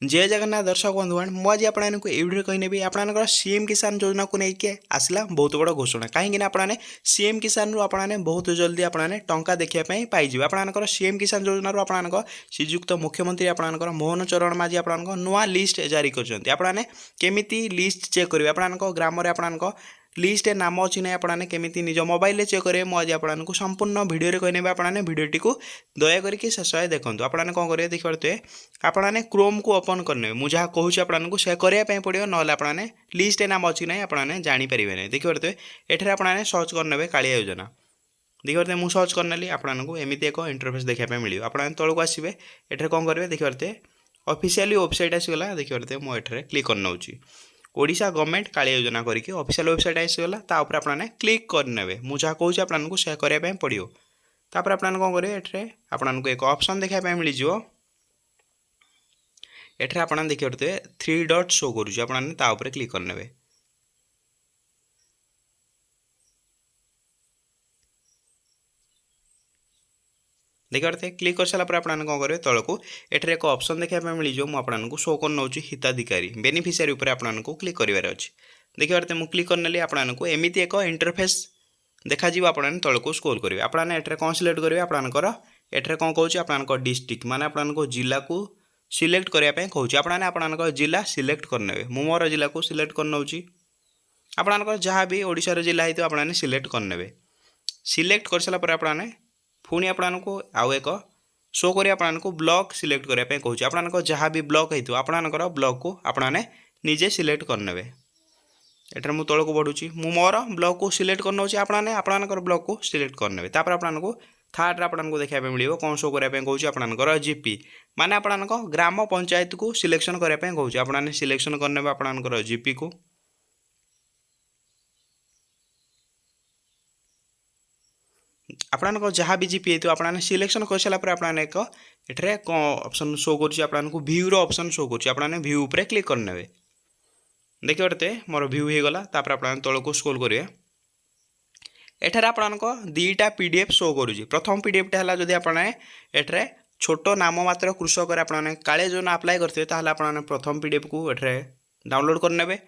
जय जगन्नाथ दर्शक बंधुगण मुझे आपको ये वीडियो कही नेबी आपनकर सीएम किसान योजना को लेकिन आसला बहुत बड़ घोषणा कहीं आपने सीएम किसान आपने बहुत जल्दी आपने टंका देखापी पाइबे आपनकर सीएम किसान योजना आपन श्रीजुक्त मुख्यमंत्री आपनकर मोहन चरण माझी आपन नुआ लिस्ट जारी करने केमी लिस्ट चेक करेंगे आपन ग्राम में आपन लिस्ट नाम अच्छी ना आपने केमी निज मोबाइल चेक करेंगे मुझे आपको संपूर्ण भिडियो कहने आपने भिडियोटी को दयाकोरी शेष देखो आपने कौन करेंगे देखिए आपने क्रोम को ओपन करने मुझे जहाँ कहूँ आपको से करने पड़ो ना आपने लिस्ट नाम अच्छी ना आपने जानीपर नहीं देखिए ये आपने सर्च करने कालिया योजना देखिए मुझे सर्च करनेली आपको एमती एक इंटरफेस देखा मिले आपने तौक आसवे ये कौन करेंगे देखिए ऑफिशियली वेबसाइट आसीगला देखिए मुझे क्लिक कर नौची ओडिशा गवर्नमेंट कालिया योजना करके ऑफिशियल वेबसाइट आसीगला तापर आपने क्लिक करने मुझे जहाँ कहूँ आपको से करने पड़ो तापर आपने कौन करेंगे ये आपको एक ऑप्शन देखा मिल जाए एठरे आपन देखिए 3 डॉट शो करुँचे क्लिक करने देखिए क्लिक कर सारा आपने कौन करेंगे तौक एठरे एक ऑप्शन देखा मिल जाए मुझे शो कर नौ हिताधिकारी बेनिफिशियरी आपको क्लिक करार अच्छे देखिए मुझे क्लिक करने आपको एमती एक इंटरफेस देखा आपने तौक स्क्रोल करेंगे आपने ये कौन सिलेक्ट करेंगे आपनकर ये कौन कहूँ आप डिस्ट्रिक्ट माने आपको जिला को सिलेक्ट करने कहूँ आपने आपनकर जिला सिलेक्ट करने मु मोर जिला को सिलेक्ट कर नौची आपनकर जहाँ भी ओडिशार जिला होती आपने सिलेक्ट करने सिलेक्ट कर सारा आपने पुणी आपको आउ एक शो कर आपको ब्लॉक सिलेक्ट करने कहूँ आपनकर जहाँ भी ब्लॉक होती आपनकर ब्लॉक को आपने निजे सिलेक्ट करने एटर मु तौक बढ़ुची मु मोर ब्लॉक को सिलेक्ट कर नौची आपने आपनकर ब्लॉक को सिलेक्ट करने तापर आपको थर्ड आपको देखा मिले कौन शो करने कहूँ आपनकर जीपी माने आपन ग्राम पंचायत को सिलेक्शन करने कहूँ आपने सिलेक्शन करने आपनकर जीपी को आपन जहाँ भी जीपी होती आपने सिलेक्शन कर सारापर आपने एक ये ऑप्शन शो कर भ्यूर ऑप्शन शो कर भ्यू पर क्लिक करने देखिए मोर भ्यू हो गला तापर आपन तौक स्क्रोल करेंगे एठार आपको दीटा पीडीएफ शो करुँची प्रथम पीडीएफटा है जदि आपने ये छोट नाम मात्र कृषक आपने काले योजना अप्लाई करते आपने प्रथम पीडीएफ को ये डाउनलोड करने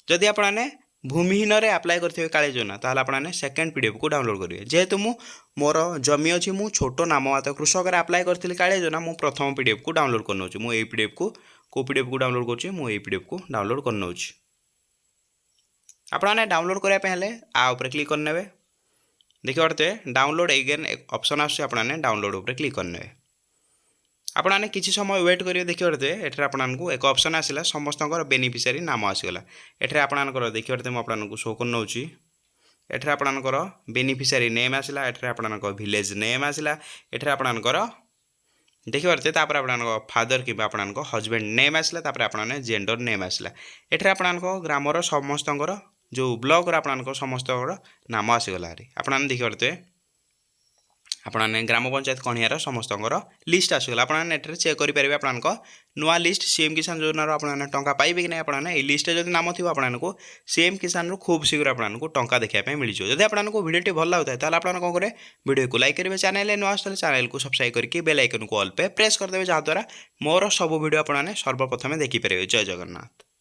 जदि आपने भूमिहीन अप्लाई करते काले योजना ताल आपने सेकेंड पीडीएफ को डाउनलोड करेंगे जेहेतु मोर जमी अच्छी मु छोट नाम मात्र कृषक अप्लाई करी काले योजना मु प्रथम पीडीएफ को डाउनलोड कर नौची मुझे पीडीएफ को पीडीएफ को डाउनलोड करुँची मुझे पीडीएफ को डाउनलोड कर नौची आपने डाउनलोड करने आउपर क्लिक करने देखिए डाउनलोड एगेन एक ऑप्शन आपने डाउनलोड उपर क्लिक करने आपने किसी समय वेट करेंगे देखिए ये आपको एक ऑप्शन आसला समस्त बेनिफिशियरी नाम आसीगला ये आपनकर देखिए मुझे शो कर नौची ये आपनकर बेनिफिशियरी नेम आसला ये आपनकर विलेज नेम आसला ये आपनकर देखिए आपन फादर कि आपन हजबैंड नेम आसला आपने जेंडर नेम आसला ये आपन ग्रामर समस्त जो ब्लॉक आपन समस्त नाम आसीगला आपने देखिए आपने ग्राम पंचायत कणियार समस्त लिस्ट आसगला आपने ये चेक करेंगे आपन नुआ लिस्ट सीएम किसान योजना आपने टंका पाइबे कि नहीं आपने ये लिस्ट जब नाम थी आपको सीएम किसान खूब शीघ्र आपको टंका देखापी मिल जाए जब आपको वीडियो भल लगता है आपने कौन करेंगे वीडियो को लाइक करेंगे चैनल नुआ आसले चैनल को सब्सक्राइब करके बेल आइकन को ऑल पे प्रेस करदे जहाँद्वारा मोर सब वीडियो आपने सर्वप्रथम देखिपारे। जय जगन्नाथ।